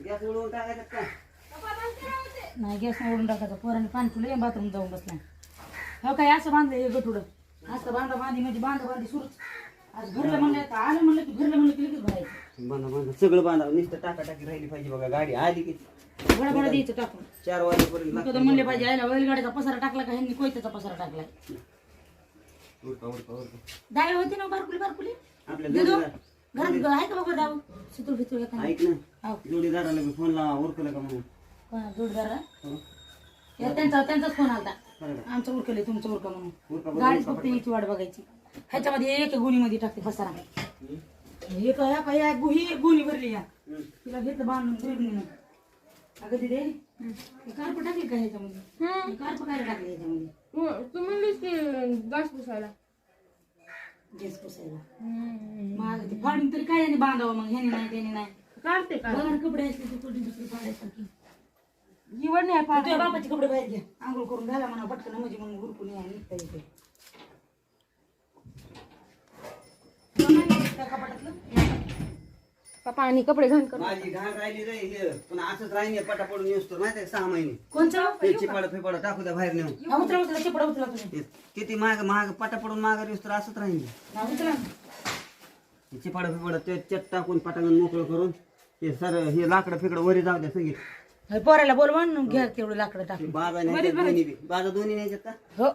Gas उडवून टाकायचं का? नाही गॅस ओढून टाकायचं. पोराने पाणी ठेवलं बाथरूम जाऊन बसलाय. हो काय असं बांधलं हे गठुडं असं बांधी म्हणजे बांधी सुरूच. आज भरलं म्हणलं का आलं म्हणलं की भरलं म्हणलं की लगेच भरायचं. बांधा सगळं बांधा नुसतं टाकाटाकी राहिली पाहिजे बघा. गाडी आली की बडबड द्यायचं टाकून 4 वाजेपर्यंत म्हणले पाहिजे आयला बैलगाड्याचा पसारा टाकला का ह्यांनी कोयत्याचा पसारा टाकलाय. उरका. डाळ होती ना बारकुली आपल्या दिदो जोडीदार घरात आहे का बघा डाव सितूर फितूर एखादा ऐक ना, जोडीदाराला बी फोन लावा उरकलं का म्हणून. कोणा जोडदार हो. त्यांचाच फोन आलता. बरं का? आमचं उरकले तुमचं उरका म्हणून. उरका गाडी फक्त याची वाट बघायची. ह्याच्यामध्ये एक गुणीमध्ये टाकते पसारा. एक या गुही एक गुणी भरली या तिला घेतलं बांधून बिरडीनं. अगं तिथे कार्प टाकली का ह्याच्यामध्ये? कार्प काय टाकले ह्याच्यामध्ये? तू म्हणलीस की गॅस पुसायला. गॅस पुसायला मग ते फाडून तरी काय बांधावं मग ह्याने नाही त्याने नाही. काढते का बघा कपडे असते ते कुठे दुसरी पाडायसारखी. जीवन नाही तुझ्या बापाचे कपडे बाहेर घ्या आंघोळ करून घाला म्हणा पटकन म्हणजे म्हणून गुरकून या निघता येते. कपाटातलं पप्पा आणि कपडे घाण कर. माझी घाण राहिली रे हे पण असंच राहिली पटा पडून येऊस तर माहिती आहे 6 महिने. कोणचं त्याची फिपाड टाकू द्या बाहेर नेऊन. उचला चिपडा उचला तुम्ही. किती महाग पटा पडून माघार येऊस तर असंच राहिली. उचला चिपाड फिपाड त्याच्यात टाकून पटांगण मोकळं करून हे सर हे लाकडं फिकडं वरी जाऊ द्या संगीत. पोराला बोलवा घ्या तेवढं लाकडं टाक. बाजा नाही दोन्ही न्यायच्यात का? हो